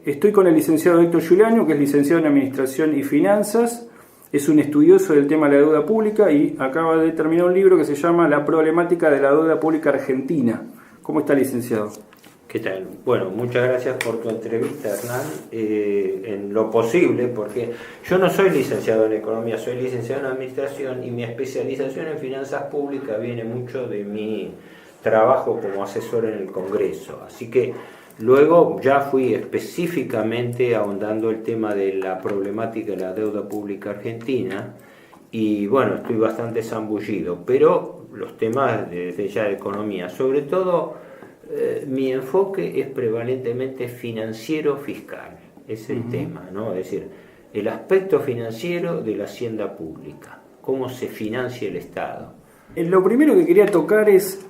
Estoy con el licenciado Héctor Giuliano, que es licenciado en Administración y Finanzas, es un estudioso del tema de la deuda pública y acaba de terminar un libro que se llama La problemática de la deuda pública argentina. ¿Cómo está, licenciado? ¿Qué tal? Bueno, muchas gracias por tu entrevista, Hernán, en lo posible, porque yo no soy licenciado en Economía, soy licenciado en Administración y mi especialización en Finanzas Públicas viene mucho de mi trabajo como asesor en el Congreso. Así que luego ya fui específicamente ahondando el tema de la problemática de la deuda pública argentina y bueno, estoy bastante zambullido, pero los temas desde ya de economía, sobre todo mi enfoque es prevalentemente financiero-fiscal, es el tema, ¿no? Es decir, el aspecto financiero de la hacienda pública, cómo se financia el Estado. Lo primero que quería tocar es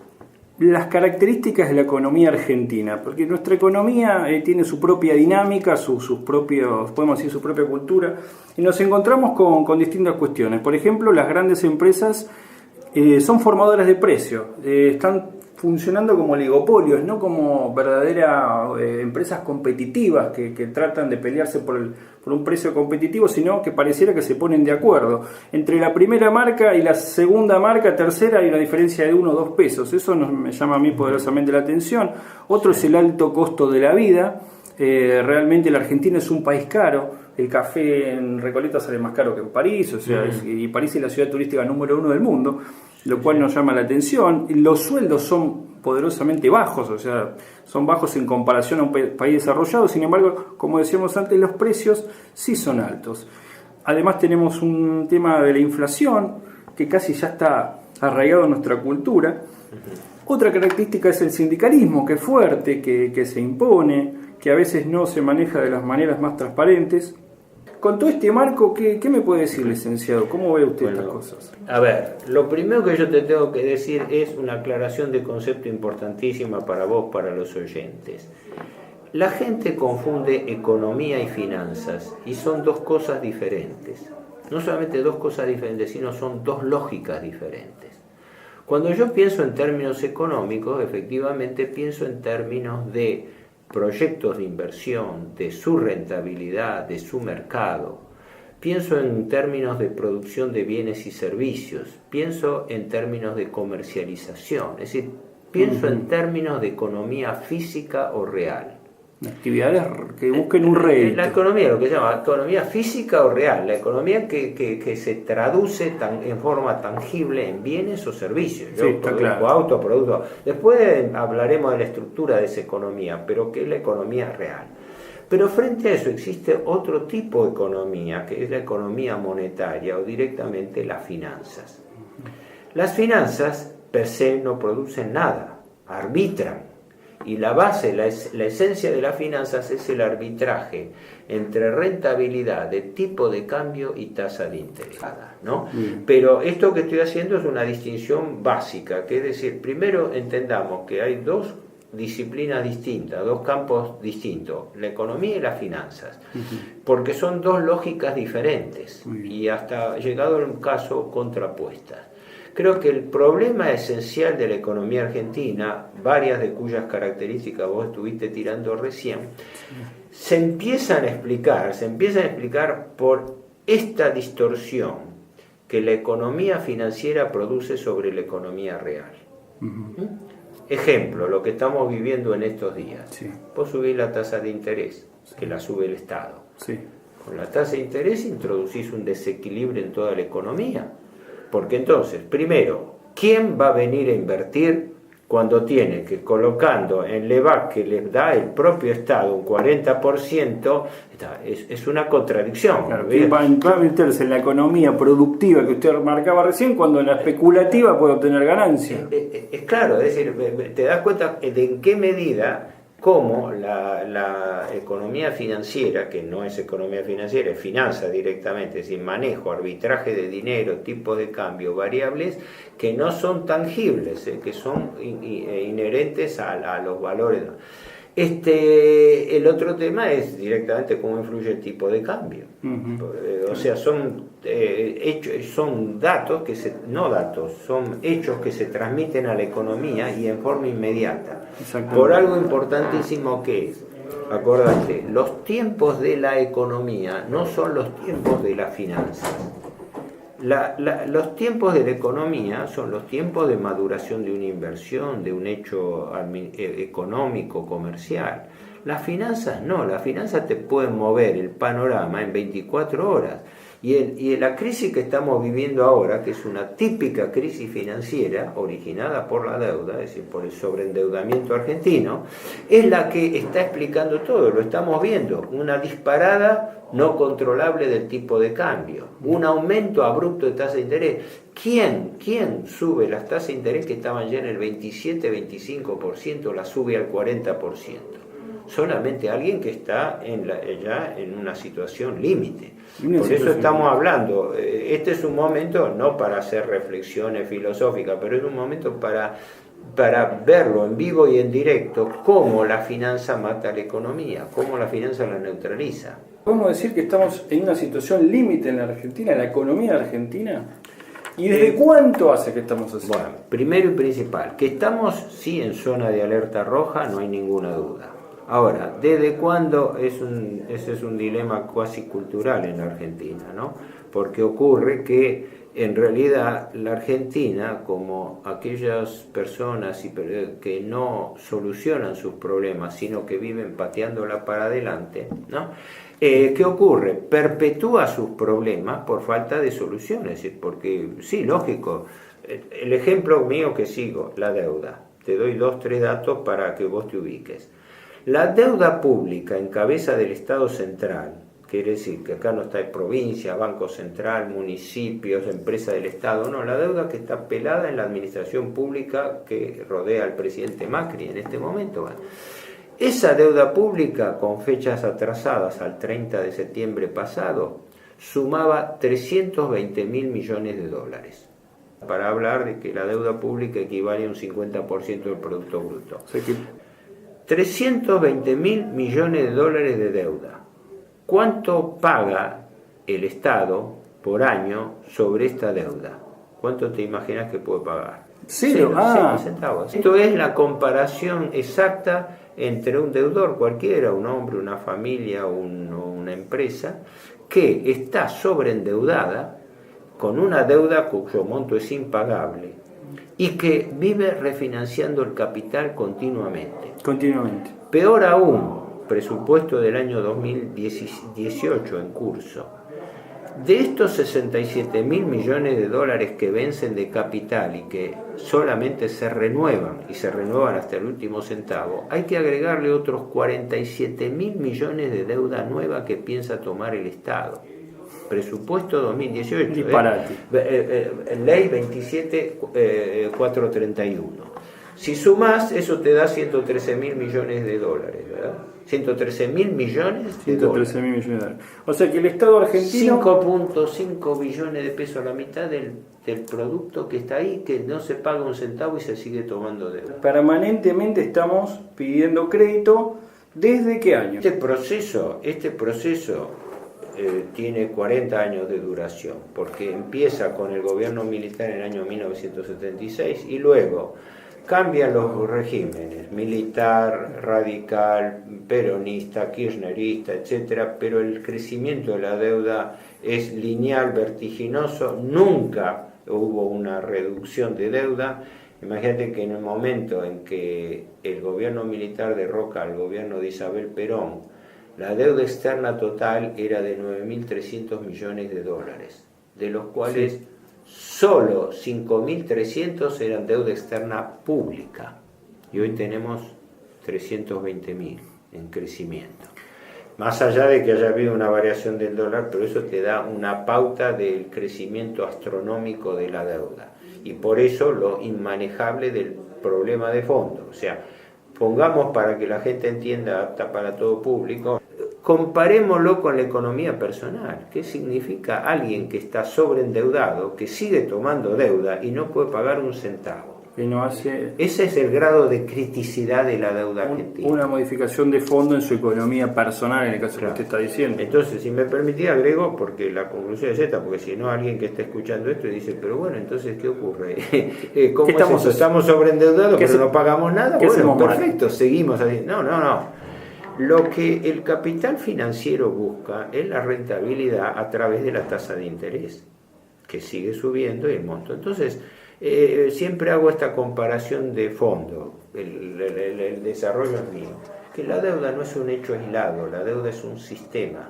las características de la economía argentina, porque nuestra economía tiene su propia dinámica, sus propios, podemos decir, su propia cultura, y nos encontramos con distintas cuestiones. Por ejemplo, las grandes empresas son formadoras de precios, están funcionando como oligopolios, no como verdaderas empresas competitivas que tratan de pelearse por un precio competitivo, sino que pareciera que se ponen de acuerdo. Entre la primera marca y la segunda marca, tercera, hay una diferencia de 1 o 2 pesos. Eso me llama a mí poderosamente la atención. Otro es el alto costo de la vida. Realmente la Argentina es un país caro. El café en Recoleta sale más caro que en París, o sea, y París es la ciudad turística número 1 del mundo, lo cual nos llama la atención. Los sueldos son poderosamente bajos, o sea, son bajos en comparación a un país desarrollado. Sin embargo, como decíamos antes, los precios sí son altos. Además tenemos un tema de la inflación que casi ya está arraigado en nuestra cultura. Otra característica es el sindicalismo, que es fuerte, que se impone, que a veces no se maneja de las maneras más transparentes. Con todo este marco, ¿qué me puede decir, licenciado? ¿Cómo ve usted estas cosas? A ver, lo primero que yo te tengo que decir es una aclaración de concepto importantísima para vos, para los oyentes. La gente confunde economía y finanzas, y son dos cosas diferentes. No solamente dos cosas diferentes, sino son dos lógicas diferentes. Cuando yo pienso en términos económicos, efectivamente pienso en términos de proyectos de inversión, de su rentabilidad, de su mercado. Pienso en términos de producción de bienes y servicios, pienso en términos de comercialización, es decir, pienso en términos de economía física o real. Actividades que busquen un rédito. La economía, lo que se llama economía física o real, la economía que se traduce en forma tangible en bienes o servicios. Yo produzco claro. Auto, producto. Después hablaremos de la estructura de esa economía, pero ¿qué es la economía real? Pero frente a eso existe otro tipo de economía, que es la economía monetaria o directamente las finanzas. Las finanzas per se no producen nada, arbitran. Y la base, la esencia de las finanzas es el arbitraje entre rentabilidad de tipo de cambio y tasa de interés, ¿no? Pero esto que estoy haciendo es una distinción básica, que es decir, primero entendamos que hay dos disciplinas distintas, dos campos distintos, la economía y las finanzas, porque son dos lógicas diferentes y hasta llegado a un caso contrapuestas. Creo que el problema esencial de la economía argentina, varias de cuyas características vos estuviste tirando recién, se empiezan a explicar por esta distorsión que la economía financiera produce sobre la economía real. Ejemplo, lo que estamos viviendo en estos días. Vos subís la tasa de interés, que la sube el Estado. Con la tasa de interés introducís un desequilibrio en toda la economía. Porque entonces, primero, ¿quién va a venir a invertir cuando tiene que colocando en LEVAC que le da el propio Estado un 40%? Es una contradicción. Claro, ¿quién va a meterse en la economía productiva que usted marcaba recién cuando en la especulativa puede obtener ganancia? Es claro, es decir, te das cuenta de en qué medida cómo la economía financiera, que no es economía financiera, es finanza directamente, es decir, manejo, arbitraje de dinero, tipos de cambio, variables que no son tangibles, que son inherentes a los valores. El otro tema es directamente cómo influye el tipo de cambio. O sea, son hechos, son datos son hechos que se transmiten a la economía y en forma inmediata. Por algo importantísimo que es acordate, los tiempos de la economía no son los tiempos de las finanzas. Los tiempos de la economía son los tiempos de maduración de una inversión, de un hecho económico, comercial. Las finanzas no, las finanzas te pueden mover el panorama en 24 horas. Y la crisis que estamos viviendo ahora, que es una típica crisis financiera originada por la deuda, es decir, por el sobreendeudamiento argentino, es la que está explicando todo, lo estamos viendo, una disparada no controlable del tipo de cambio, un aumento abrupto de tasa de interés. ¿Quién sube las tasas de interés que estaban ya en el 27-25%, las sube al 40%? Solamente alguien que está ya en una situación límite. Por eso estamos hablando, este es un momento no para hacer reflexiones filosóficas, pero es un momento para verlo en vivo y en directo, cómo la finanza mata a la economía, cómo la finanza la neutraliza. ¿Podemos decir que estamos en una situación límite en la Argentina, en la economía argentina? ¿Y desde cuánto hace que estamos así? Bueno, primero y principal, que estamos sí en zona de alerta roja, no hay ninguna duda. Ahora, ¿desde cuándo? Ese es un dilema cuasi cultural en la Argentina, ¿no? Porque ocurre que en realidad la Argentina, como aquellas personas que no solucionan sus problemas, sino que viven pateándola para adelante, ¿no? ¿Qué ocurre? Perpetúa sus problemas por falta de soluciones, porque sí, lógico, el ejemplo mío que sigo, la deuda, te doy 2-3 datos para que vos te ubiques. La deuda pública en cabeza del Estado central, quiere decir que acá no está en provincia, Banco Central, municipios, empresa del Estado, no, la deuda que está pelada en la administración pública que rodea al presidente Macri en este momento. Bueno, esa deuda pública con fechas atrasadas al 30 de septiembre pasado sumaba 320.000 millones de dólares. Para hablar de que la deuda pública equivale a un 50% del Producto Bruto. 320.000 millones de dólares de deuda. ¿Cuánto paga el Estado por año sobre esta deuda? ¿Cuánto te imaginas que puede pagar? Cero centavos. Esto es la comparación exacta entre un deudor cualquiera, un hombre, una familia, una empresa, que está sobreendeudada con una deuda cuyo monto es impagable y que vive refinanciando el capital continuamente. Peor aún, presupuesto del año 2018 en curso. De estos 67.000 millones de dólares que vencen de capital y que solamente se renuevan, y se renuevan hasta el último centavo, hay que agregarle otros 47.000 millones de deuda nueva que piensa tomar el Estado. Presupuesto 2018. Disparate. Ley 27431. Si sumás, eso te da 113.000 millones de dólares, ¿verdad? 113.000 millones de dólares. 113.000 millones de dólares. O sea que el Estado argentino... 5.5 billones de pesos, la mitad del producto que está ahí, que no se paga un centavo y se sigue tomando deuda. Permanentemente estamos pidiendo crédito. ¿Desde qué año? Este proceso tiene 40 años de duración, porque empieza con el gobierno militar en el año 1976 y luego cambian los regímenes, militar, radical, peronista, kirchnerista, etcétera, pero el crecimiento de la deuda es lineal, vertiginoso, nunca hubo una reducción de deuda. Imagínate que en el momento en que el gobierno militar derroca al gobierno de Isabel Perón, la deuda externa total era de 9.300 millones de dólares, de los cuales solo 5.300 eran deuda externa pública. Y hoy tenemos 320.000 en crecimiento. Más allá de que haya habido una variación del dólar, pero eso te da una pauta del crecimiento astronómico de la deuda. Y por eso lo inmanejable del problema de fondo. O sea, pongamos para que la gente entienda, apta para todo público, comparémoslo con la economía personal. ¿Qué significa alguien que está sobreendeudado, que sigue tomando deuda y no puede pagar un centavo? Ese es el grado de criticidad de la deuda argentina. Una modificación de fondo en su economía personal, en el caso que usted está diciendo. Entonces, si me permitís, agrego, porque la conclusión es esta, porque si no alguien que está escuchando esto dice, pero bueno, entonces, ¿qué ocurre? ¿Cómo estamos sobreendeudadados, pero no pagamos nada? Bueno, perfecto, seguimos así. No. Lo que el capital financiero busca es la rentabilidad a través de la tasa de interés, que sigue subiendo y el monto. Entonces, siempre hago esta comparación de fondo, el desarrollo es mío, que la deuda no es un hecho aislado, la deuda es un sistema,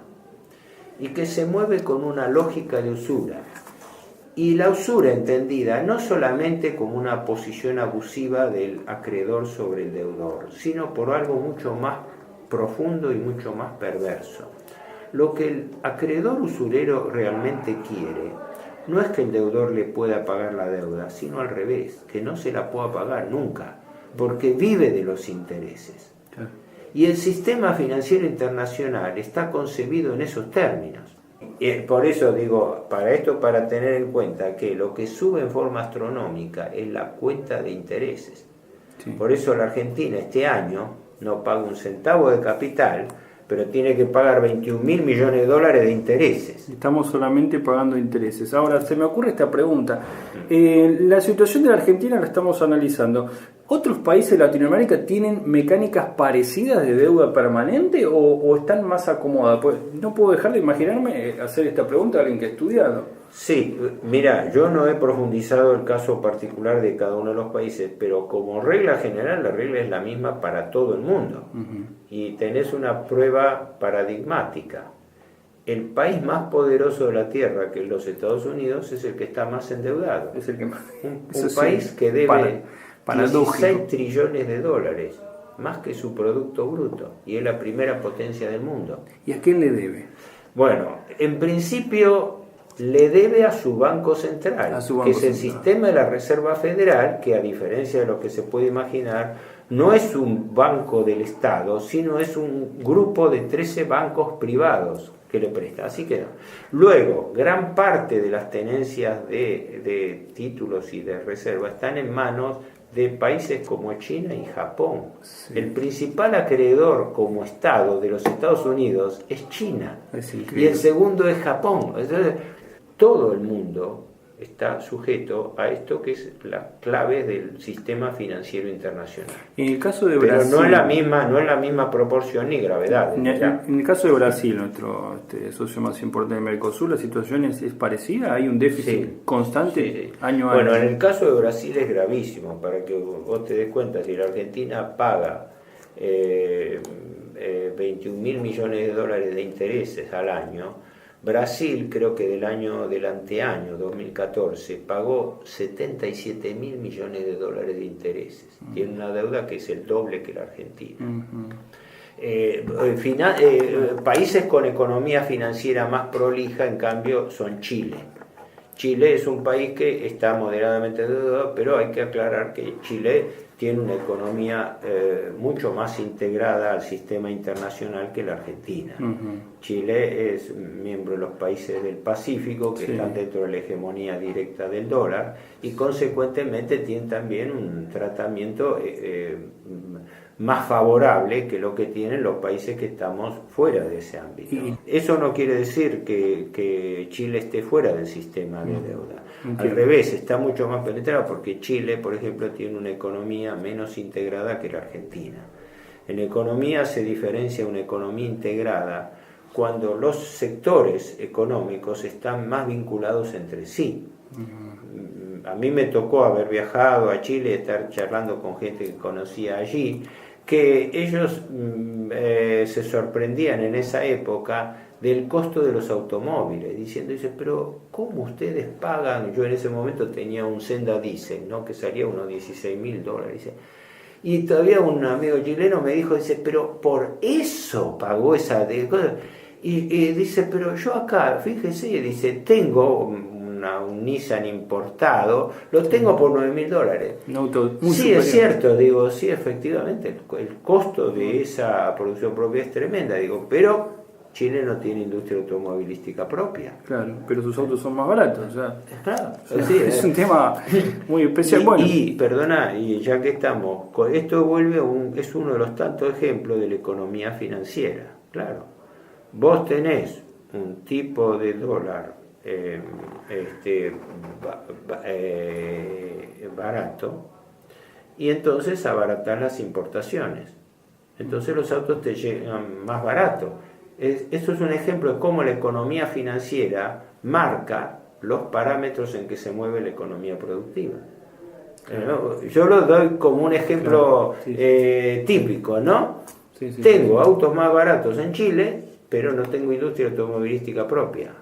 y que se mueve con una lógica de usura. Y la usura entendida no solamente como una posición abusiva del acreedor sobre el deudor, sino por algo mucho más profundo y mucho más perverso. Lo que el acreedor usurero realmente quiere no es que el deudor le pueda pagar la deuda, sino al revés, que no se la pueda pagar nunca, porque vive de los intereses. Y el sistema financiero internacional está concebido en esos términos. Por eso digo, para tener en cuenta que lo que sube en forma astronómica es la cuenta de intereses. Sí. Por eso la Argentina este año no paga un centavo de capital, pero tiene que pagar 21.000 millones de dólares de intereses. Estamos solamente pagando intereses. Ahora, se me ocurre esta pregunta. La situación de la Argentina la estamos analizando. ¿Otros países de Latinoamérica tienen mecánicas parecidas de deuda permanente o están más acomodadas? Pues no puedo dejar de imaginarme hacer esta pregunta a alguien que ha estudiado. Sí, mira, yo no he profundizado el caso particular de cada uno de los países, pero como regla general, la regla es la misma para todo el mundo. Y tenés una prueba paradigmática. El país más poderoso de la Tierra, que es los Estados Unidos, es el que está más endeudado. Es el que más. Un país que debe 16 trillones de dólares, más que su Producto Bruto, y es la primera potencia del mundo. ¿Y a quién le debe? Bueno, en principio le debe a su Banco Central, que es el sistema de la Reserva Federal, que a diferencia de lo que se puede imaginar, no es un banco del Estado, sino es un grupo de 13 bancos privados que le prestan. Así que luego, gran parte de las tenencias de títulos y de reserva están en manos de países como China y Japón. Sí. El principal acreedor como Estado de los Estados Unidos es China, y el segundo es Japón. Entonces, todo el mundo está sujeto a esto que es la clave del sistema financiero internacional. En el caso de Brasil, pero no es la misma proporción ni gravedad. En el caso de Brasil, nuestro socio más importante del Mercosur, la situación es parecida. Hay un déficit constante año a año. Bueno, en el caso de Brasil es gravísimo, para que vos te des cuenta. Si la Argentina paga 21.000 millones de dólares de intereses al año, Brasil, creo que del anteaño 2014, pagó 77.000 millones de dólares de intereses. Tiene una deuda que es el doble que la Argentina. Países con economía financiera más prolija, en cambio, son Chile. Chile es un país que está moderadamente endeudado, pero hay que aclarar que Chile tiene una economía mucho más integrada al sistema internacional que la Argentina. Chile es miembro de los países del Pacífico que están dentro de la hegemonía directa del dólar y consecuentemente tiene también un tratamiento más favorable que lo que tienen los países que estamos fuera de ese ámbito. Eso no quiere decir que Chile esté fuera del sistema de deuda. Al revés, está mucho más penetrado porque Chile, por ejemplo, tiene una economía menos integrada que la Argentina. En economía se diferencia una economía integrada cuando los sectores económicos están más vinculados entre sí. A mí me tocó haber viajado a Chile, estar charlando con gente que conocía allí, que ellos se sorprendían en esa época del costo de los automóviles, diciendo, pero ¿cómo ustedes pagan? Yo en ese momento tenía un Senda Diesel, ¿no?, que salía unos 16.000 dólares. Y todavía un amigo chileno me dijo, pero por eso pagó esa cosa. Y dice, pero yo acá, fíjese, dice, tengo un Nissan importado, lo tengo por 9.000 dólares. Un auto muy superior. Es cierto, digo, sí, efectivamente, el costo de esa producción propia es tremenda, digo, pero Chile no tiene industria automovilística propia. Claro, pero sus autos son más baratos. O sea, claro, es un tema muy especial. Y ya que estamos, esto es uno de los tantos ejemplos de la economía financiera. Claro, vos tenés un tipo de dólar barato y entonces abaratás las importaciones. entonces los autos te llegan más baratos. Esto es un ejemplo de cómo la economía financiera marca los parámetros en que se mueve la economía productiva. Yo lo doy como un ejemplo típico, ¿no? Tengo autos más baratos en Chile, pero no tengo industria automovilística propia.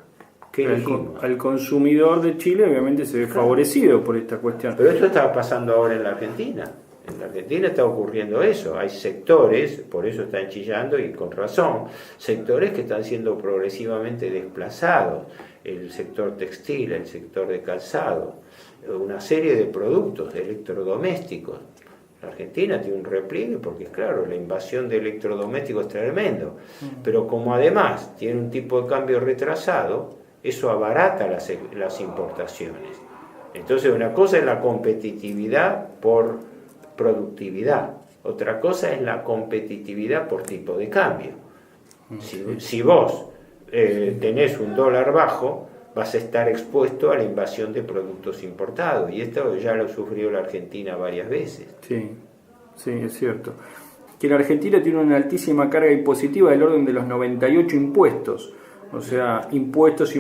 Al consumidor de Chile obviamente se ve favorecido por esta cuestión. Pero esto está pasando ahora en la Argentina. En la Argentina está ocurriendo eso. Hay sectores, por eso están chillando y con razón, sectores que están siendo progresivamente desplazados. El sector textil, el sector de calzado, una serie de productos, de electrodomésticos. La Argentina tiene un repliegue porque, claro, la invasión de electrodomésticos es tremendo. Pero como además tiene un tipo de cambio retrasado, eso abarata las importaciones. Entonces, una cosa es la competitividad por productividad, otra cosa es la competitividad por tipo de cambio. Si vos tenés un dólar bajo, vas a estar expuesto a la invasión de productos importados, y esto ya lo sufrió la Argentina varias veces. Sí, es cierto. Que la Argentina tiene una altísima carga impositiva del orden de los 98 impuestos. O sea, impuestos.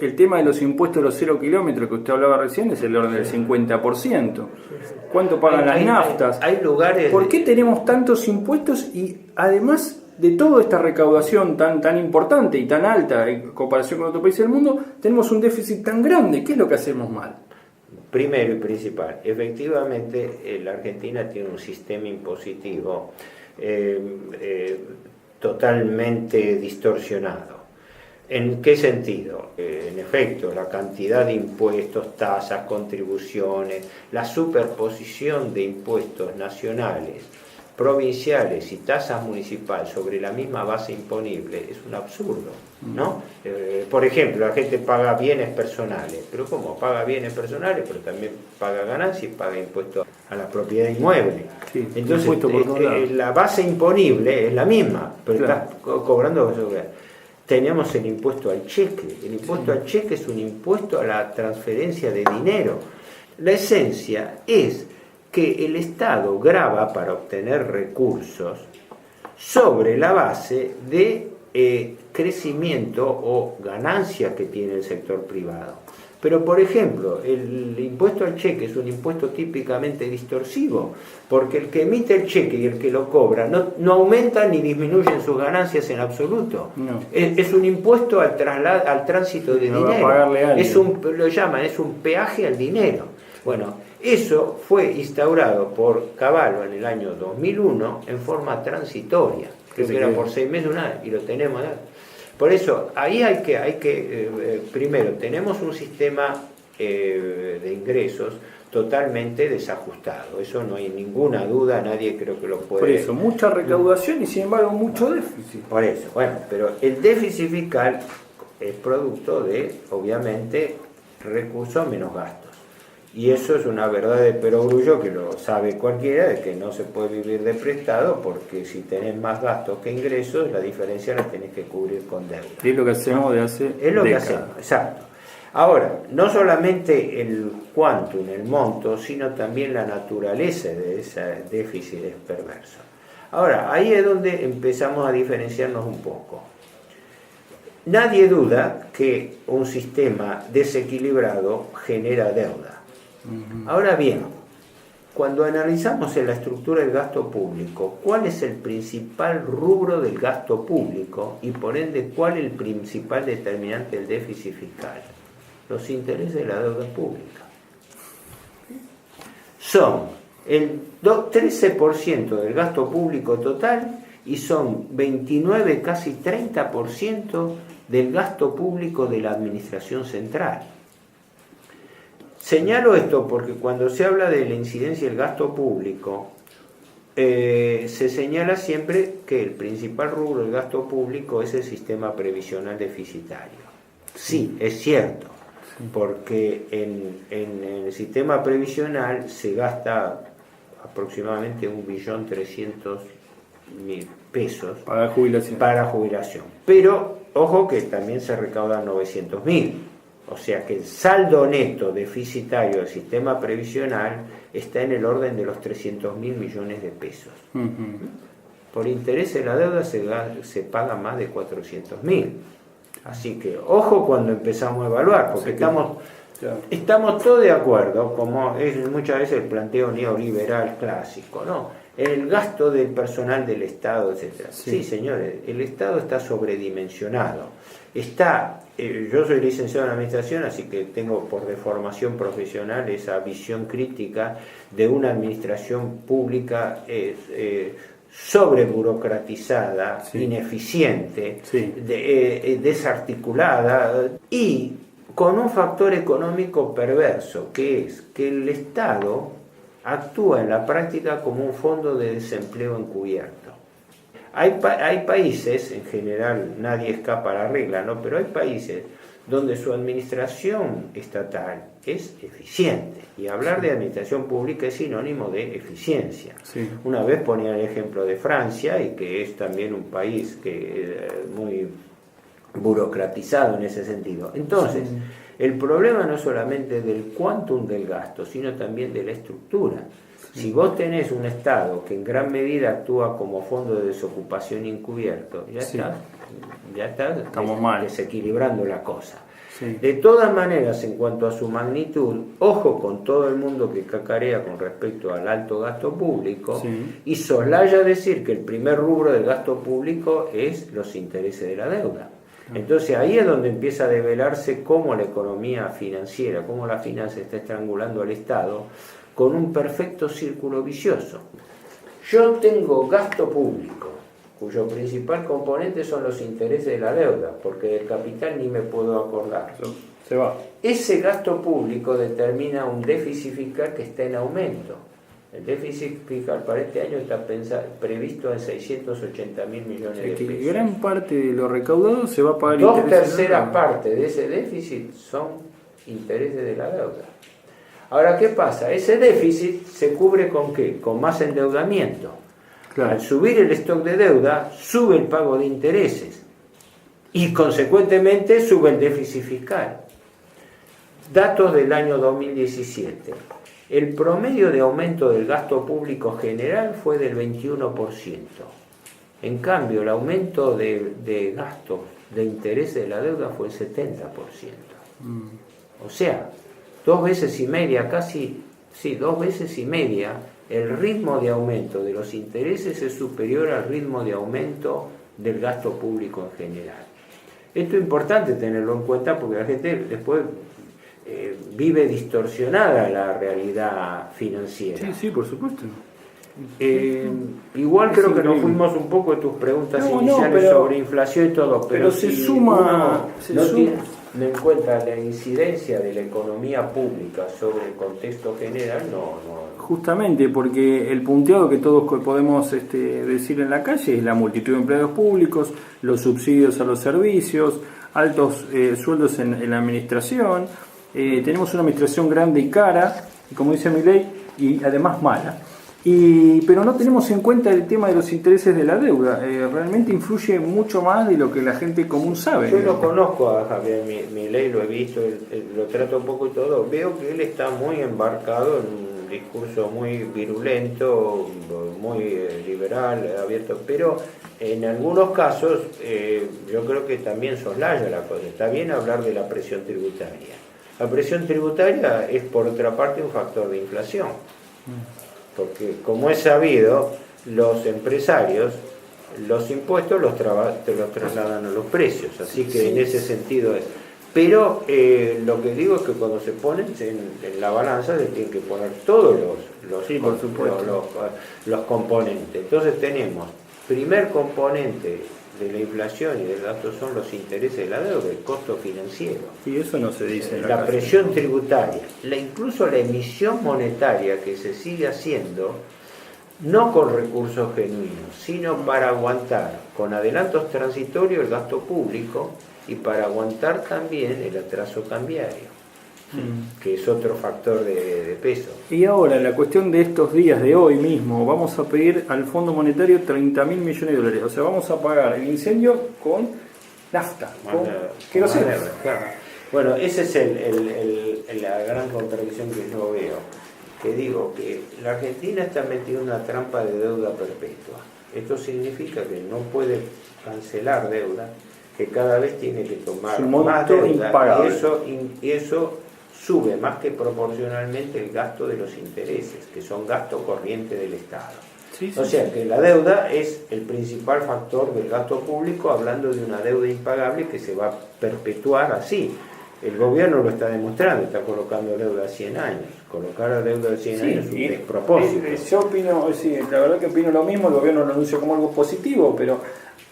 El tema de los impuestos de los 0 kilómetros que usted hablaba recién es el orden del 50%. ¿Cuánto pagan las naftas? Hay lugares... ¿Por qué tenemos tantos impuestos y además de toda esta recaudación tan importante y tan alta en comparación con otros países del mundo, tenemos un déficit tan grande? ¿Qué es lo que hacemos mal? Primero y principal, efectivamente la Argentina tiene un sistema impositivo totalmente distorsionado. ¿En qué sentido? En efecto, la cantidad de impuestos, tasas, contribuciones, la superposición de impuestos nacionales, provinciales y tasas municipales sobre la misma base imponible es un absurdo, ¿no? Por ejemplo, la gente paga bienes personales, pero ¿cómo? Paga bienes personales, pero también paga ganancias y paga impuestos a la propiedad inmueble. Sí, entonces, la base imponible es la misma, pero claro, estás cobrando sobre... Tenemos el impuesto al cheque. El impuesto al cheque es un impuesto a la transferencia de dinero. La esencia es que el Estado grava para obtener recursos sobre la base de crecimiento o ganancias que tiene el sector privado. Pero, por ejemplo, el impuesto al cheque es un impuesto típicamente distorsivo, porque el que emite el cheque y el que lo cobra no aumentan ni disminuyen sus ganancias en absoluto. No. Es un impuesto al tránsito de dinero. Es un peaje al dinero. Bueno, eso fue instaurado por Cavallo en el año 2001 en forma transitoria. Creo que era por 6 meses, un año, y lo tenemos. Por eso, ahí hay que primero, tenemos un sistema de ingresos totalmente desajustado. Eso no hay ninguna duda, nadie creo que lo puede... Por eso, mucha recaudación y sin embargo mucho déficit. Por eso, bueno, pero el déficit fiscal es producto de, obviamente, recursos menos gastos. Y eso es una verdad de perogrullo que lo sabe cualquiera, de que no se puede vivir de prestado, porque si tenés más gastos que ingresos, la diferencia la tenés que cubrir con deuda. Es lo que hacemos de hace Es lo décadas. que hacemos, exacto. Ahora, no solamente el quantum, el monto, sino también la naturaleza de ese déficit es perverso. Ahora, ahí es donde empezamos a diferenciarnos un poco. Nadie duda que un sistema desequilibrado genera deuda. Ahora bien, cuando analizamos en la estructura del gasto público, ¿cuál es el principal rubro del gasto público y por ende cuál es el principal determinante del déficit fiscal? Los intereses de la deuda pública. Son el 13% del gasto público total y son 29, casi 30% del gasto público de la administración central. Señalo esto porque cuando se habla de la incidencia del gasto público, se señala siempre que el principal rubro del gasto público es el sistema previsional deficitario. Sí, es cierto, porque en el sistema previsional se gasta aproximadamente 1.300.000 pesos para jubilación. Pero, ojo que también se recaudan 900.000. O sea que el saldo neto deficitario del sistema previsional está en el orden de los 300.000 millones de pesos. por interés de la deuda se paga más de 400.000. Así que ojo cuando empezamos a evaluar, porque estamos todos de acuerdo, como es muchas veces el planteo neoliberal clásico, ¿no? El gasto del personal del Estado, etc. Sí, señores, el Estado está sobredimensionado. Yo soy licenciado en administración, así que tengo por deformación profesional esa visión crítica de una administración pública sobreburocratizada, ineficiente, desarticulada y con un factor económico perverso, que es que el Estado actúa en la práctica como un fondo de desempleo encubierto. Hay países, en general nadie escapa a la regla, ¿no? Pero hay países donde su administración estatal es eficiente. Y hablar de administración pública es sinónimo de eficiencia. Una vez ponía el ejemplo de Francia, y que es también un país que muy burocratizado en ese sentido. Entonces, el problema no es solamente del quantum del gasto, sino también de la estructura. Si vos tenés un Estado que en gran medida actúa como fondo de desocupación encubierto, ya está desequilibrando la cosa. De todas maneras, en cuanto a su magnitud, ojo con todo el mundo que cacarea con respecto al alto gasto público y soslaya decir que el primer rubro del gasto público es los intereses de la deuda. Entonces ahí es donde empieza a develarse cómo la economía financiera, cómo la finanza está estrangulando al Estado con un perfecto círculo vicioso. Yo tengo gasto público, cuyo principal componente son los intereses de la deuda, porque del capital ni me puedo acordar. Se va. Ese gasto público determina un déficit fiscal que está en aumento. El déficit fiscal para este año está previsto en 680.000 millones de pesos. Gran parte de lo recaudado se va a pagar. 2/3 partes de ese déficit son intereses de la deuda. Ahora, ¿qué pasa? Ese déficit se cubre ¿con qué? Con más endeudamiento. Al subir el stock de deuda, sube el pago de intereses y consecuentemente sube el déficit fiscal. Datos del año 2017. El promedio de aumento del gasto público general fue del 21%. En cambio, el aumento de gastos de interés de la deuda fue el 70%. O sea, 2 veces y media, el ritmo de aumento de los intereses es superior al ritmo de aumento del gasto público en general. Esto es importante tenerlo en cuenta porque la gente después vive distorsionada la realidad financiera. Sí, por supuesto. Igual creo que nos fuimos un poco de tus preguntas iniciales sobre inflación y todo, pero se si suma, tiene en cuenta la incidencia de la economía pública sobre el contexto general, no. Justamente porque el punteado que todos podemos decir en la calle es la multitud de empleados públicos, los subsidios a los servicios, altos sueldos en la administración. Tenemos una administración grande y cara, como dice Milei, y además mala. Pero no tenemos en cuenta el tema de los intereses de la deuda. Realmente influye mucho más de lo que la gente común sabe. Yo lo conozco a Javier Milei, lo he visto, lo trato un poco y todo. Veo que él está muy embarcado en un discurso muy virulento, muy liberal, abierto, pero en algunos casos yo creo que también soslaya la cosa. Está bien hablar de la presión tributaria. La presión tributaria es, por otra parte, un factor de inflación. Porque, como es sabido, los empresarios, los impuestos te los trasladan a los precios. Así que en ese sentido es. Pero lo que digo es que cuando se ponen en la balanza se tienen que poner todos los componentes. Entonces tenemos, primer componente de la inflación y del gasto son los intereses de la deuda, el costo financiero. Y eso no se dice en la presión tributaria, incluso la emisión monetaria que se sigue haciendo, no con recursos genuinos, sino para aguantar con adelantos transitorios el gasto público y para aguantar también el atraso cambiario, que es otro factor de peso. Y ahora, la cuestión de estos días, de hoy mismo, vamos a pedir al Fondo Monetario 30.000 millones de dólares. O sea, vamos a pagar el incendio con nafta, con queroseno. Claro. Bueno, esa es la gran contradicción que yo veo. Que digo que la Argentina está metida en una trampa de deuda perpetua. Esto significa que no puede cancelar deuda, que cada vez tiene que tomar más deuda, y eso sube más que proporcionalmente el gasto de los intereses, que son gasto corriente del Estado. O sea que la deuda es el principal factor del gasto público, hablando de una deuda impagable que se va a perpetuar así. El gobierno lo está demostrando, está colocando deuda a 100 años. Colocar la deuda de 100 años es un despropósito. Yo opino, la verdad que opino lo mismo, el gobierno lo anuncia como algo positivo, pero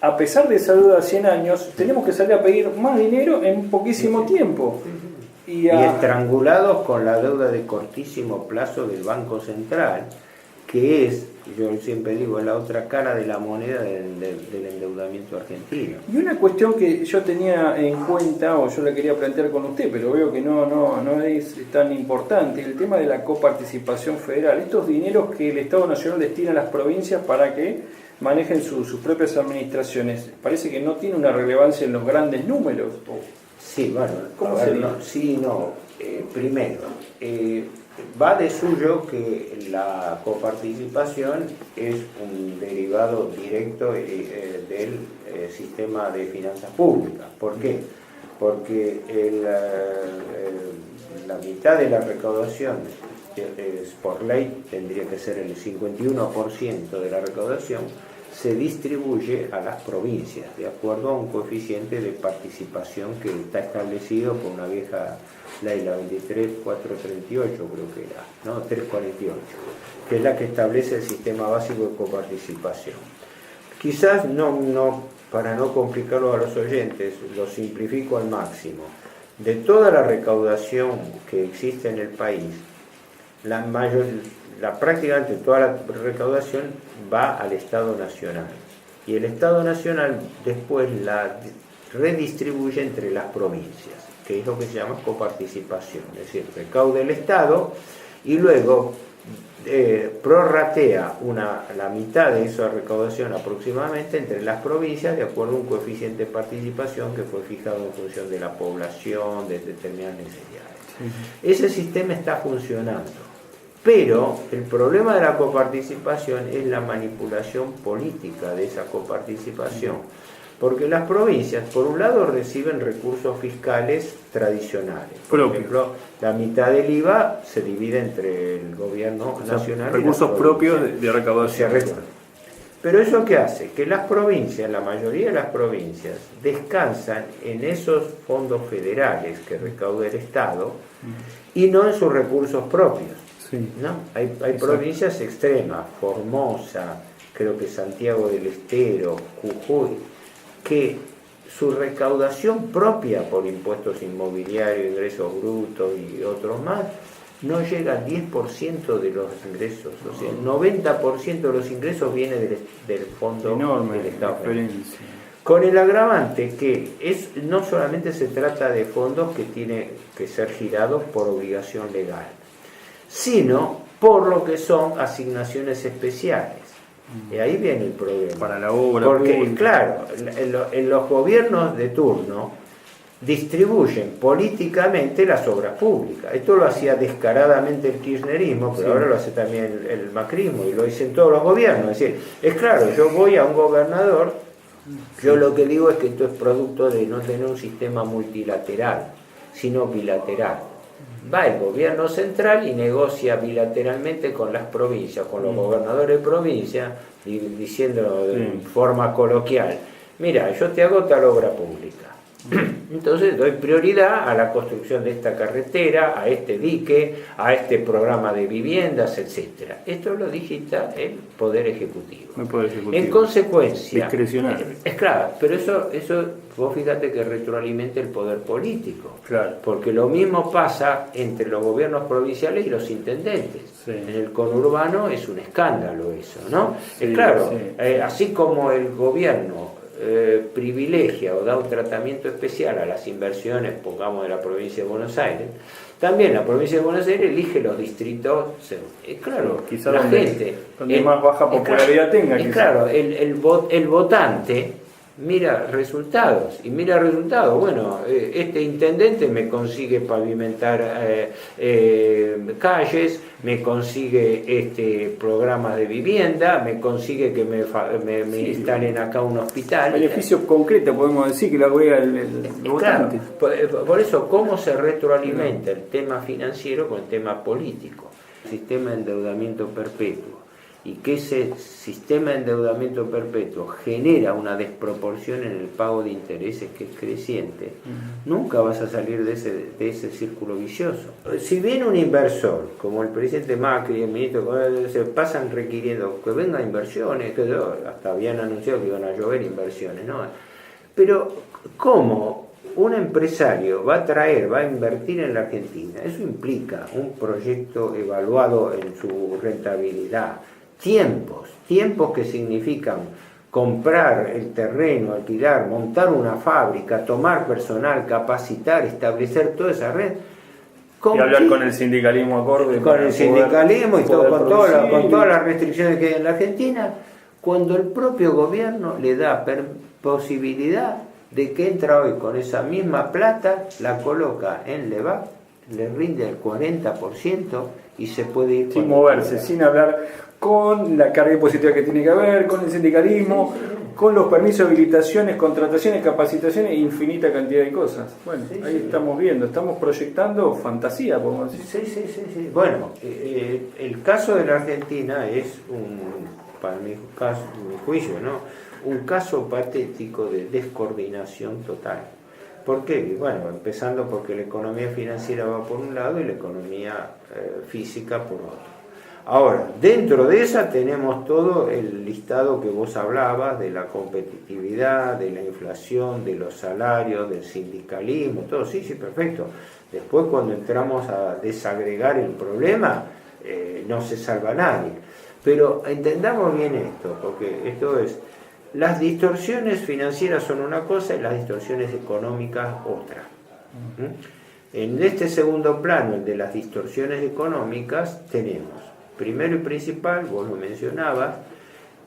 a pesar de esa deuda de 100 años, tenemos que salir a pedir más dinero en poquísimo tiempo. Y estrangulados con la deuda de cortísimo plazo del Banco Central, que es, yo siempre digo, es la otra cara de la moneda del endeudamiento argentino. Y una cuestión que yo tenía en cuenta, o yo la quería plantear con usted, pero veo que no es tan importante, el tema de la coparticipación federal. Estos dineros que el Estado Nacional destina a las provincias para que manejen sus propias administraciones, parece que no tiene una relevancia en los grandes números. Sí, bueno, ¿cómo sería? Primero, va de suyo que la coparticipación es un derivado directo del sistema de finanzas públicas. ¿Por qué? Porque la mitad de la recaudación por ley tendría que ser el 51% de la recaudación, se distribuye a las provincias de acuerdo a un coeficiente de participación que está establecido por una vieja ley, la 23.438 creo que era, ¿no? 348, que es la que establece el sistema básico de coparticipación. Quizás para no complicarlo a los oyentes, lo simplifico al máximo. De toda la recaudación que existe en el país, prácticamente toda la recaudación va al Estado Nacional, y el Estado Nacional después la redistribuye entre las provincias, que es lo que se llama coparticipación, es decir, recauda el Estado y luego prorratea la mitad de esa recaudación aproximadamente entre las provincias de acuerdo a un coeficiente de participación que fue fijado en función de la población, de determinadas necesidades. Ese sistema está funcionando. Pero el problema de la coparticipación es la manipulación política de esa coparticipación, porque las provincias, por un lado, reciben recursos fiscales tradicionales. Por ejemplo, la mitad del IVA se divide entre el gobierno nacional recursos propios de recaudación. Pero ¿eso qué hace? Que las provincias, la mayoría de las provincias, descansan en esos fondos federales que recauda el Estado y no en sus recursos propios. ¿No? Hay provincias extremas, Formosa, creo que Santiago del Estero, Jujuy, que su recaudación propia por impuestos inmobiliarios, ingresos brutos y otros más, no llega al 10% de los ingresos. O sea, el 90% de los ingresos viene del fondo del Estado. Con el agravante que no solamente se trata de fondos que tienen que ser girados por obligación legal, sino por lo que son asignaciones especiales. Y ahí viene el problema. Para la obra porque, pública. Claro, en los gobiernos de turno distribuyen políticamente las obras públicas. Esto lo hacía descaradamente el kirchnerismo, pero ahora lo hace también el macrismo, y lo dicen todos los gobiernos. Es decir, es claro, yo voy a un gobernador, yo lo que digo es que esto es producto de no tener un sistema multilateral, sino bilateral. Va el gobierno central y negocia bilateralmente con las provincias, con los gobernadores de provincia, diciendo de forma coloquial: mira, yo te hago tal obra pública, entonces doy prioridad a la construcción de esta carretera, a este dique, a este programa de viviendas, etcétera. Esto lo digita el Poder Ejecutivo. En consecuencia, discrecional. Es claro, pero eso vos fíjate que retroalimenta el poder político. Claro. Porque lo mismo pasa entre los gobiernos provinciales y los intendentes. Sí. En el conurbano es un escándalo eso, ¿no? Sí, claro, sí. Así como el gobierno privilegia o da un tratamiento especial a las inversiones, pongamos, de la provincia de Buenos Aires, también la provincia de Buenos Aires elige los distritos. Claro, quizá donde más baja popularidad tenga. Claro, el votante mira resultados, y mira resultados, bueno, este intendente me consigue pavimentar calles, me consigue programas de vivienda, me consigue que me instalen acá un hospital. Beneficios concretos, podemos decir, que lo agrega el votante. Claro, por eso, ¿cómo se retroalimenta el tema financiero con el tema político? El sistema de endeudamiento perpetuo, y que ese sistema de endeudamiento perpetuo genera una desproporción en el pago de intereses que es creciente, nunca vas a salir de ese círculo vicioso. Si viene un inversor, como el presidente Macri y el ministro, se pasan requiriendo que vengan inversiones, que hasta habían anunciado que iban a llover inversiones, ¿no? Pero, ¿cómo un empresario va a invertir en la Argentina? Eso implica un proyecto evaluado en su rentabilidad, tiempos que significan comprar el terreno, alquilar, montar una fábrica, tomar personal, capacitar, establecer toda esa red. Y hablar con el sindicalismo acorde. Con el sindicalismo y todo, con todas las restricciones que hay en la Argentina, cuando el propio gobierno le da posibilidad de que entra hoy con esa misma plata, la coloca en LEVAC, le rinde el 40% y se puede ir sin moverse, sin hablar con la carga impositiva que tiene que haber, con el sindicalismo, con los permisos de habilitaciones, contrataciones, capacitaciones e infinita cantidad de cosas. Bueno, ahí estamos viendo, estamos proyectando fantasía, podemos decir. Sí. Bueno, el caso de la Argentina es para mi juicio, ¿no?, un caso patético de descoordinación total. ¿Por qué? Bueno, empezando porque la economía financiera va por un lado y la economía física por otro. Ahora, dentro de esa tenemos todo el listado que vos hablabas de la competitividad, de la inflación, de los salarios, del sindicalismo, todo, sí, perfecto. Después, cuando entramos a desagregar el problema, no se salva nadie. Pero entendamos bien esto, porque esto es, las distorsiones financieras son una cosa y las distorsiones económicas otra. En este segundo plano, el de las distorsiones económicas, tenemos, primero y principal, vos lo mencionabas,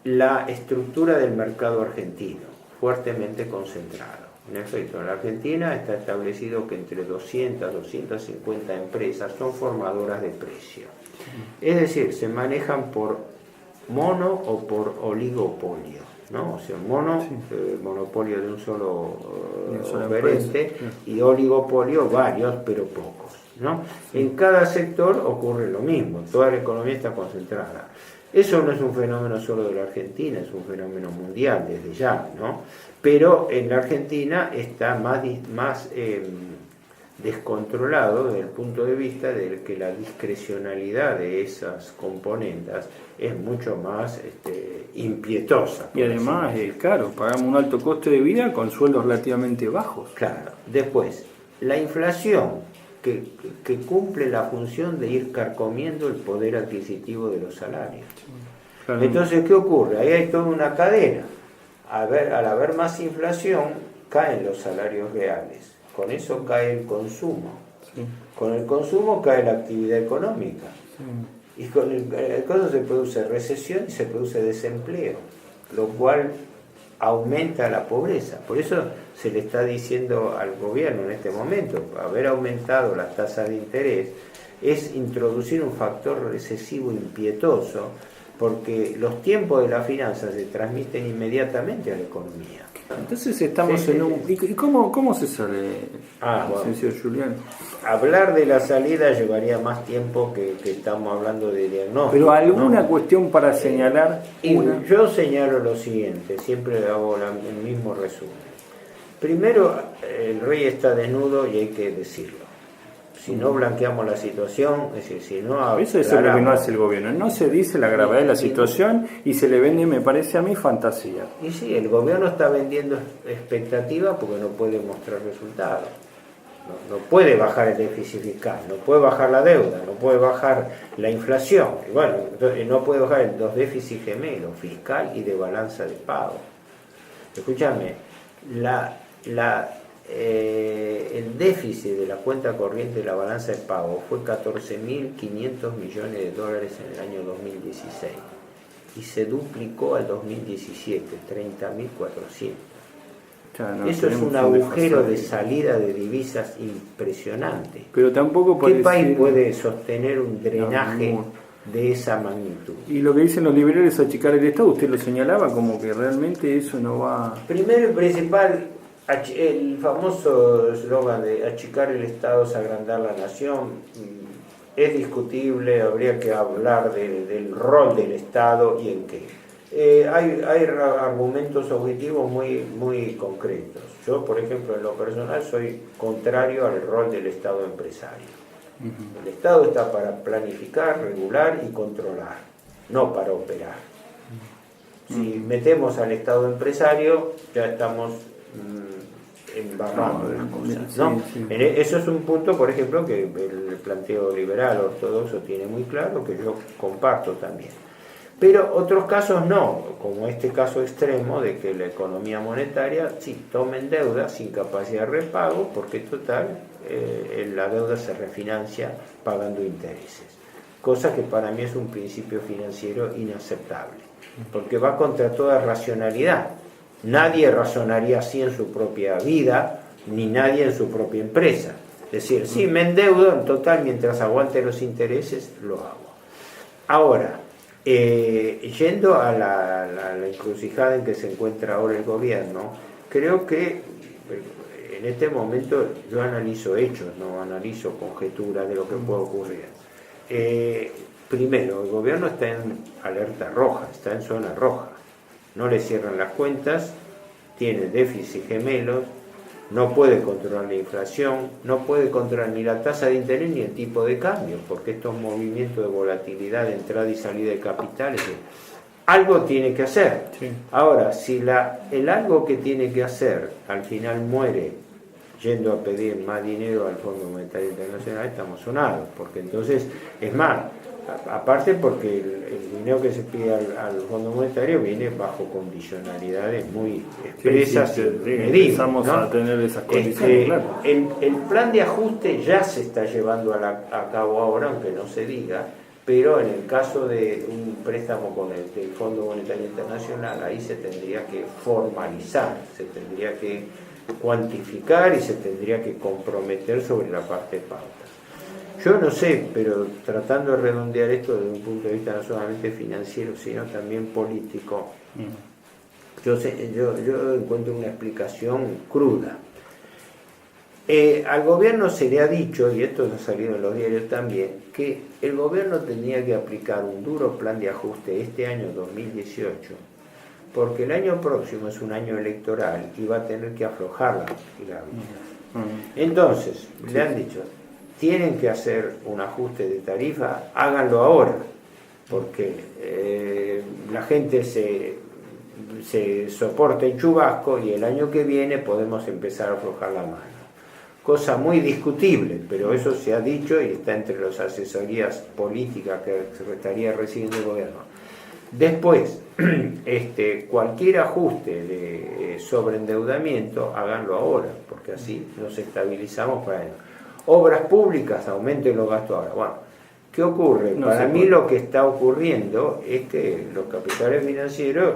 la estructura del mercado argentino, fuertemente concentrado. En efecto, en la Argentina está establecido que entre 200 a 250 empresas son formadoras de precio. Es decir, se manejan por mono o por oligopolio, ¿no? O sea, monopolio de un solo oferente, y oligopolio varios, pero pocos, ¿no? En cada sector ocurre lo mismo, toda la economía está concentrada. Eso no es un fenómeno solo de la Argentina, es un fenómeno mundial desde ya, ¿no? Pero en la Argentina está más descontrolado desde el punto de vista de que la discrecionalidad de esas componentes es mucho más impietosa. Y además es caro, pagamos un alto coste de vida con sueldos relativamente bajos. Claro. Después, la inflación que cumple la función de ir carcomiendo el poder adquisitivo de los salarios. Claro. Entonces, ¿qué ocurre? Ahí hay toda una cadena. Al haber más inflación, caen los salarios reales. Con eso cae el consumo. Sí. Con el consumo cae la actividad económica. Sí. Y con el caso se produce recesión y se produce desempleo, lo cual aumenta la pobreza. Por eso se le está diciendo al gobierno en este momento, haber aumentado las tasas de interés es introducir un factor recesivo impietoso, porque los tiempos de la finanza se transmiten inmediatamente a la economía. Entonces estamos en un... ¿Y cómo se sale, señor Julián? Hablar de la salida llevaría más tiempo que estamos hablando de diagnóstico. Pero alguna cuestión para señalar. Yo señalo lo siguiente, siempre hago el mismo resumen. Primero, el rey está desnudo y hay que decirlo. Si no blanqueamos la situación, es decir, si no... Eso es lo que no hace el gobierno. No se dice la gravedad de la situación y se le vende, me parece a mí, fantasía. Y sí, el gobierno está vendiendo expectativas porque no puede mostrar resultados. No puede bajar el déficit fiscal, no puede bajar la deuda, no puede bajar la inflación. Y bueno, no puede bajar los déficits gemelos, fiscal y de balanza de pago. Escúchame, el déficit de la cuenta corriente de la balanza de pago fue 14.500 millones de dólares en el año 2016 y se duplicó al 2017, 30.400. Eso es un agujero de salida de divisas impresionante. Pero tampoco ¿Qué país puede sostener un drenaje de esa magnitud? Y lo que dicen los liberales, achicar el Estado, usted lo señalaba como que realmente eso no va... Primero y principal, el famoso eslogan de achicar el Estado es agrandar la nación, es discutible, habría que hablar del rol del Estado y en qué. Hay argumentos objetivos muy concretos. Yo, por ejemplo, en lo personal soy contrario al rol del Estado empresario. El Estado está para planificar, regular y controlar, no para operar. Si metemos al Estado empresario, ya estamos embarrando las cosas, ¿no? Eso es un punto, por ejemplo, que el planteo liberal ortodoxo tiene muy claro, que yo comparto también. Pero otros casos no, como este caso extremo de que la economía monetaria sí tomen deuda sin capacidad de repago, porque total, la deuda se refinancia pagando intereses. Cosa que para mí es un principio financiero inaceptable, porque va contra toda racionalidad. Nadie razonaría así en su propia vida, ni nadie en su propia empresa. Es decir, sí, me endeudo, en total, mientras aguante los intereses, lo hago. Ahora, yendo a la encrucijada en que se encuentra ahora el gobierno, creo que en este momento yo analizo hechos, no analizo conjeturas de lo que puede ocurrir. Primero, el gobierno está en alerta roja, está en zona roja, no le cierran las cuentas, tiene déficit gemelos, no puede controlar la inflación, no puede controlar ni la tasa de interés ni el tipo de cambio, porque estos movimientos de volatilidad de entrada y salida de capitales, algo tiene que hacer. Sí. Ahora, si el algo que tiene que hacer al final muere yendo a pedir más dinero al Fondo Monetario Internacional, estamos sonados, porque entonces, es más, aparte porque el dinero que se pide al Fondo Monetario viene bajo condicionalidades muy expresas, y medibles, empezamos, ¿no?, a tener esas condiciones, claro. El plan de ajuste ya se está llevando a cabo ahora, aunque no se diga, pero en el caso de un préstamo con el Fondo Monetario Internacional, ahí se tendría que formalizar, se tendría que cuantificar y se tendría que comprometer sobre la parte de pauta. Yo no sé, pero tratando de redondear esto desde un punto de vista no solamente financiero, sino también político, yo encuentro una explicación cruda. Al gobierno se le ha dicho, y esto ha salido en los diarios también, que el gobierno tenía que aplicar un duro plan de ajuste este año 2018, porque el año próximo es un año electoral y va a tener que aflojar la vida. Entonces, le han dicho, tienen que hacer un ajuste de tarifa, háganlo ahora, porque la gente se soporta el chubasco y el año que viene podemos empezar a aflojar la mano. Cosa muy discutible, pero eso se ha dicho y está entre las asesorías políticas que se estaría recibiendo el gobierno. Después, cualquier ajuste de sobreendeudamiento, háganlo ahora, porque así nos estabilizamos para ello. Obras públicas, aumenten los gastos ahora. Bueno, ¿qué ocurre? Para mí lo que está ocurriendo es que los capitales financieros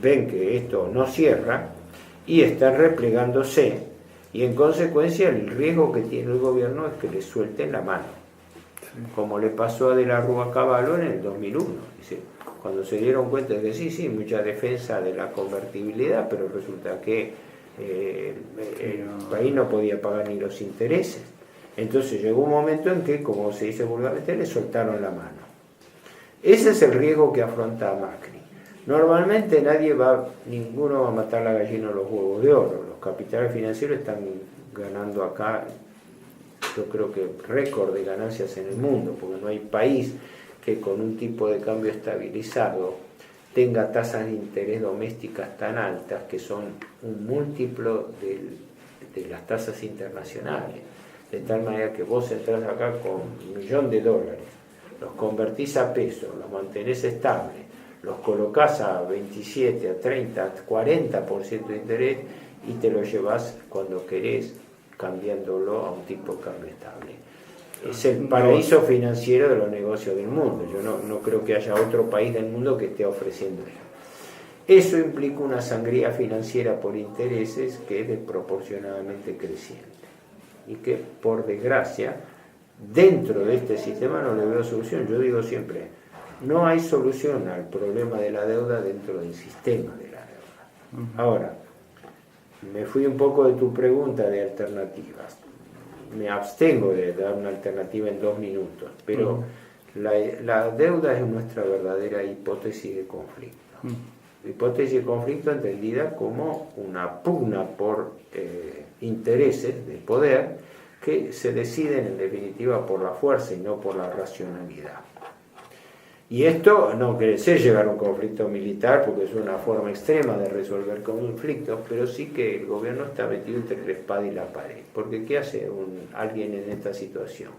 ven que esto no cierra y están replegándose, y en consecuencia el riesgo que tiene el gobierno es que le suelten la mano, como le pasó a De la Rúa Cavallo en el 2001. Dice, cuando se dieron cuenta de que sí, mucha defensa de la convertibilidad, pero resulta que el país no podía pagar ni los intereses. Entonces llegó un momento en que, como se dice vulgarmente, le soltaron la mano. Ese es el riesgo que afronta Macri. Normalmente ninguno va a matar la gallina o los huevos de oro. Los capitales financieros están ganando acá, yo creo que récord de ganancias en el mundo, porque no hay país que con un tipo de cambio estabilizado tenga tasas de interés domésticas tan altas, que son un múltiplo de las tasas internacionales. De tal manera que vos entrás acá con $1.000.000, los convertís a pesos, los mantenés estables, los colocás a 27, a 30, a 40% de interés y te lo llevas cuando querés, cambiándolo a un tipo de cambio estable. Es el paraíso financiero de los negocios del mundo. Yo no creo que haya otro país del mundo que esté ofreciendo eso. Eso implica una sangría financiera por intereses que es desproporcionadamente creciente y que, por desgracia, dentro de este sistema no le veo solución. Yo digo siempre, no hay solución al problema de la deuda dentro del sistema de la deuda. Ahora, me fui un poco de tu pregunta de alternativas. Me abstengo de dar una alternativa en 2 minutos, pero la deuda es nuestra verdadera hipótesis de conflicto. Hipótesis de conflicto entendida como una pugna por intereses de poder que se deciden en definitiva por la fuerza y no por la racionalidad. Y esto no quiere decir llegar a un conflicto militar, porque es una forma extrema de resolver conflictos, pero sí que el gobierno está metido entre la espada y la pared. Porque ¿qué hace alguien en esta situación?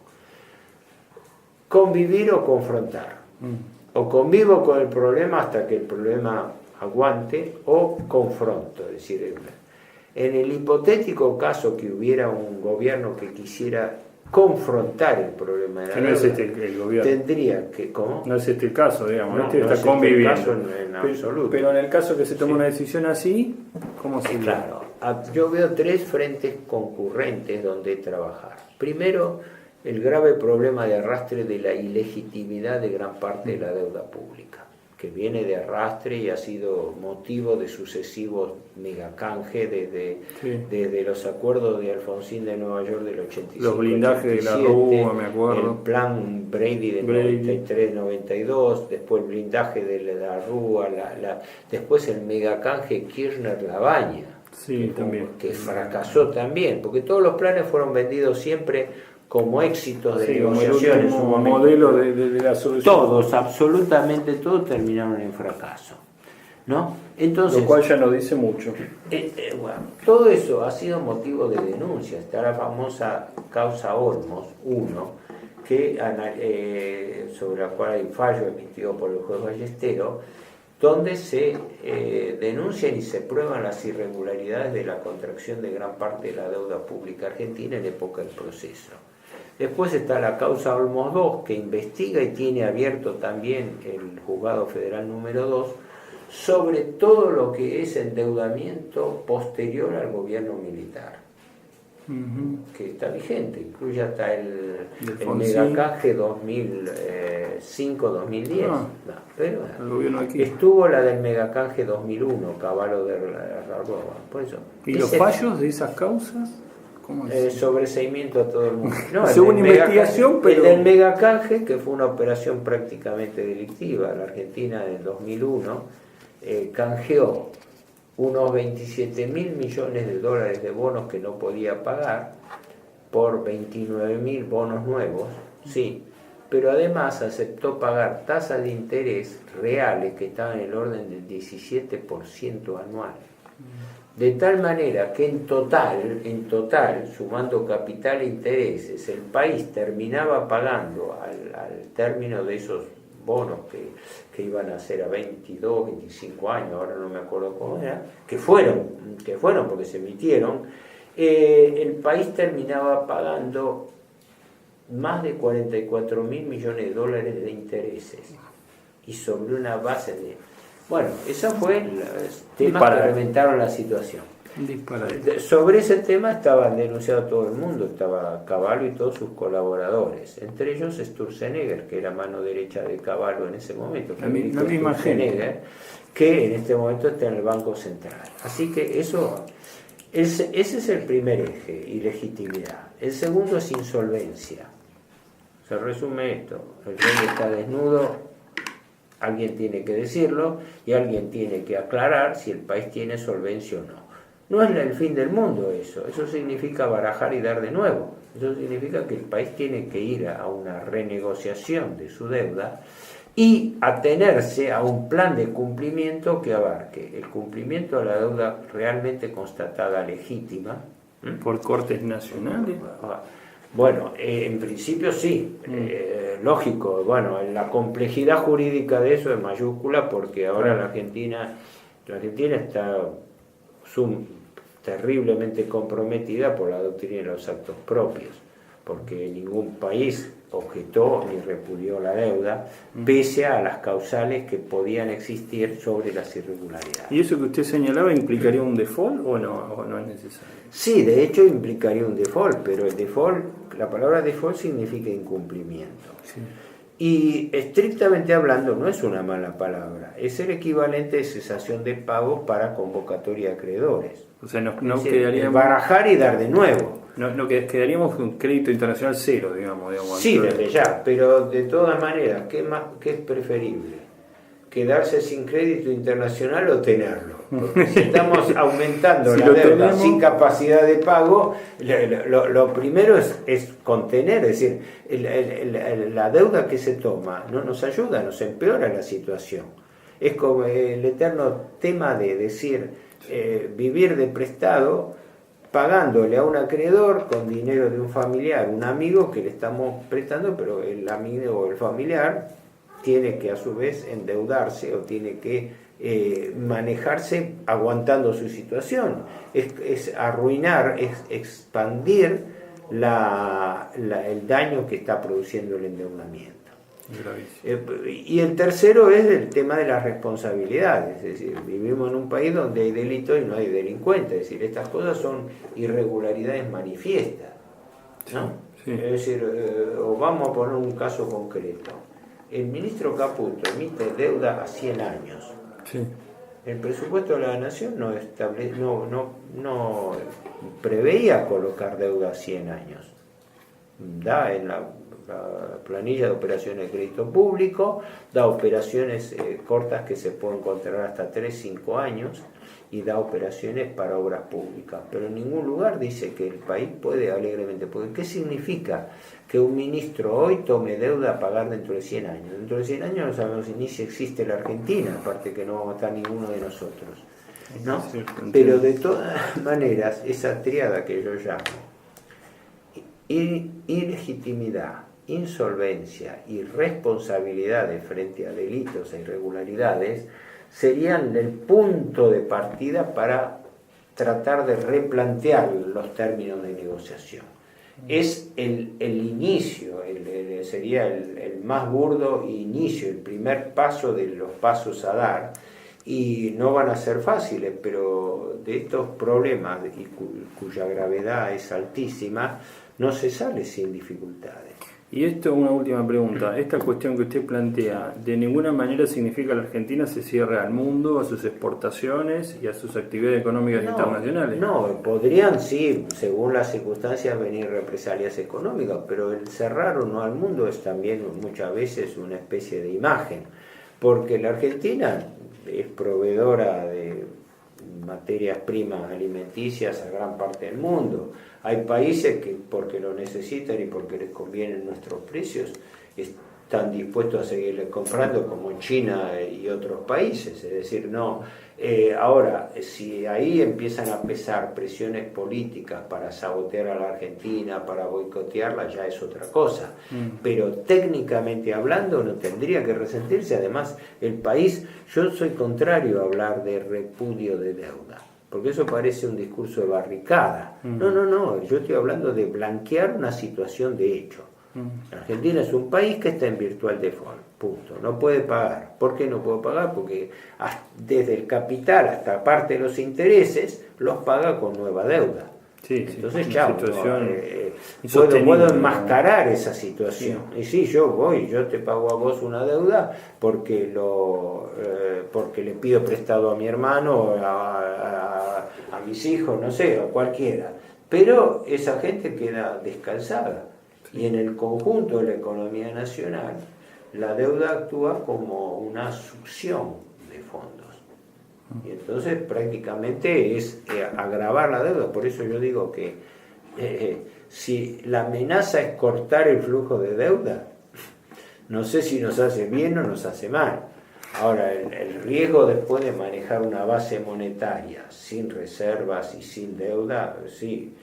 Convivir o confrontar. O convivo con el problema hasta que el problema aguante, o confronto. Es decir, en el hipotético caso que hubiera un gobierno que quisiera confrontar el problema de la deuda, no es el gobierno. Tendría que, ¿cómo? No es este el caso, digamos, no, está es conviviendo. el caso en absoluto. Pero en el caso que se tome una decisión así, ¿cómo se Claro, yo veo 3 frentes concurrentes donde trabajar. Primero, el grave problema de arrastre de la ilegitimidad de gran parte de la deuda pública, que viene de arrastre y ha sido motivo de sucesivos megacanje desde los acuerdos de Alfonsín de Nueva York del 85, los blindajes 87, de la Rúa, me acuerdo, el plan Brady del 93-92, después el blindaje de la Rúa, después el megacanje Kirchner-Labaña, que fracasó también, porque todos los planes fueron vendidos siempre como éxitos de negociación en su momento. Modelo de la solución. Todos, absolutamente todos terminaron en fracaso, ¿no? Entonces, lo cual ya nos dice mucho. Bueno, todo eso ha sido motivo de denuncia. Está la famosa causa Olmos 1, sobre la cual hay un fallo emitido por el juez Ballestero, donde se denuncian y se prueban las irregularidades de la contracción de gran parte de la deuda pública argentina en época del proceso. Después está la causa Olmos 2, que investiga y tiene abierto también el Juzgado Federal número 2, sobre todo lo que es endeudamiento posterior al gobierno militar, que está vigente, incluye hasta el megacanje 2005-2010. Pero estuvo la del megacanje 2001, Caballo de Rarboa. Por eso. ¿Y los fallos de esas causas? Sobreseimiento a todo el mundo. No, según investigación, pero... El del megacanje, que fue una operación prácticamente delictiva, la Argentina en el 2001, canjeó unos 27.000 millones de dólares de bonos que no podía pagar por 29.000 bonos nuevos, sí, pero además aceptó pagar tasas de interés reales que estaban en el orden del 17% anual. De tal manera que en total, sumando capital e intereses, el país terminaba pagando al término de esos bonos que iban a ser a 22, 25 años, ahora no me acuerdo cómo era, que fueron porque se emitieron, el país terminaba pagando más de 44.000 millones de dólares de intereses, y sobre una base de... Bueno, esos fueron los temas que reventaron la situación. Sobre ese tema estaban denunciados todo el mundo, estaba Cavallo y todos sus colaboradores, entre ellos Sturzenegger, que era mano derecha de Cavallo en ese momento, que en este momento está en el Banco Central. Así que ese es el primer eje, ilegitimidad. El segundo es insolvencia. Se resume esto: el rey está desnudo, alguien tiene que decirlo y alguien tiene que aclarar si el país tiene solvencia o no. No es el fin del mundo eso significa barajar y dar de nuevo. Eso significa que el país tiene que ir a una renegociación de su deuda y atenerse a un plan de cumplimiento que abarque el cumplimiento de la deuda realmente constatada legítima. ¿Por cortes nacionales? Bueno, en principio sí, lógico. Bueno, la complejidad jurídica de eso es mayúscula, porque ahora la Argentina está terriblemente comprometida por la doctrina de los actos propios. porque ningún país objetó ni repudió la deuda, pese a las causales que podían existir sobre las irregularidades. ¿Y eso que usted señalaba implicaría un default o no es necesario? Sí, de hecho implicaría un default, pero el default, la palabra default significa incumplimiento. Sí. Y estrictamente hablando no es una mala palabra, es el equivalente de cesación de pagos para convocatoria de acreedores. O sea, no quedaríamos... barajar y dar de nuevo. No quedaríamos con crédito internacional cero, digamos. Sí, desde ya, pero de todas maneras, ¿qué es preferible? ¿Quedarse sin crédito internacional o tenerlo? Porque si estamos aumentando la deuda sin capacidad de pago, lo primero es contener, es decir, la deuda que se toma no nos ayuda, nos empeora la situación. Es como el eterno tema de decir, vivir de prestado, pagándole a un acreedor con dinero de un familiar, un amigo que le estamos prestando, pero el amigo o el familiar tiene que a su vez endeudarse o tiene que manejarse aguantando su situación. Es arruinar, es expandir el daño que está produciendo el endeudamiento. Y el tercero es el tema de las responsabilidades, es decir, vivimos en un país donde hay delito y no hay delincuentes, es decir, estas cosas son irregularidades manifiestas, ¿no? Sí. Es decir, o vamos a poner un caso concreto. El ministro Caputo emite deuda a 100 años. Sí. El presupuesto de la Nación no preveía colocar deuda a 100 años. Da en la planilla de operaciones de crédito público, da operaciones cortas que se pueden controlar hasta 3-5 años y da operaciones para obras públicas, pero en ningún lugar dice que el país puede alegremente, porque ¿qué significa que un ministro hoy tome deuda a pagar dentro de 100 años? Dentro de 100 años no sabemos ni si existe la Argentina, aparte que no está ninguno de nosotros, ¿no? Pero de todas maneras, esa triada que yo llamo ilegitimidad, insolvencia y responsabilidades frente a delitos e irregularidades serían el punto de partida para tratar de replantear los términos de negociación. Es el inicio, sería el más burdo inicio, el primer paso de los pasos a dar, y no van a ser fáciles, pero de estos problemas cuya gravedad es altísima, no se sale sin dificultades. Y esto, una última pregunta, esta cuestión que usted plantea, ¿de ninguna manera significa que la Argentina se cierre al mundo, a sus exportaciones y a sus actividades económicas internacionales? No, podrían sí, según las circunstancias, venir represalias económicas, pero el cerrar o no al mundo es también muchas veces una especie de imagen, porque la Argentina es proveedora de materias primas alimenticias a gran parte del mundo. Hay países que porque lo necesitan y porque les convienen nuestros precios están dispuestos a seguirles comprando, como China y otros países. Es decir, no. Ahora, si ahí empiezan a pesar presiones políticas para sabotear a la Argentina, para boicotearla, ya es otra cosa. Pero técnicamente hablando no tendría que resentirse. Además, el país, yo soy contrario a hablar de repudio de deuda, porque eso parece un discurso de barricada. No, yo estoy hablando de blanquear una situación de hecho. Argentina es un país que está en virtual default, punto. No puede pagar. ¿Por qué no puede pagar? Porque desde el capital hasta parte de los intereses los paga con nueva deuda. Sí, entonces, chao, puedo enmascarar esa situación. Sí. Y sí, yo te pago a vos una deuda porque le pido prestado a mi hermano, a mis hijos, no sé, a cualquiera. Pero esa gente queda descalzada. Y en el conjunto de la economía nacional, la deuda actúa como una succión de fondos. Y entonces prácticamente es agravar la deuda. Por eso yo digo que si la amenaza es cortar el flujo de deuda, no sé si nos hace bien o nos hace mal. Ahora, el riesgo después de manejar una base monetaria sin reservas y sin deuda, sí,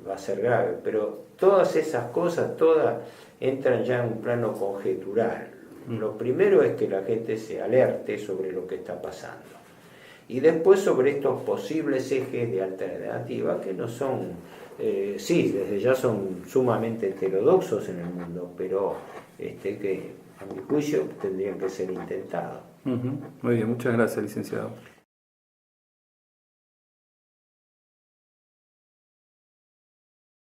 va a ser grave. Pero todas esas cosas, todas entran ya en un plano conjetural. Lo primero es que la gente se alerte sobre lo que está pasando. Y después sobre estos posibles ejes de alternativa que no son, sí, desde ya son sumamente heterodoxos en el mundo, pero que a mi juicio tendrían que ser intentados. Muy bien, muchas gracias, licenciado.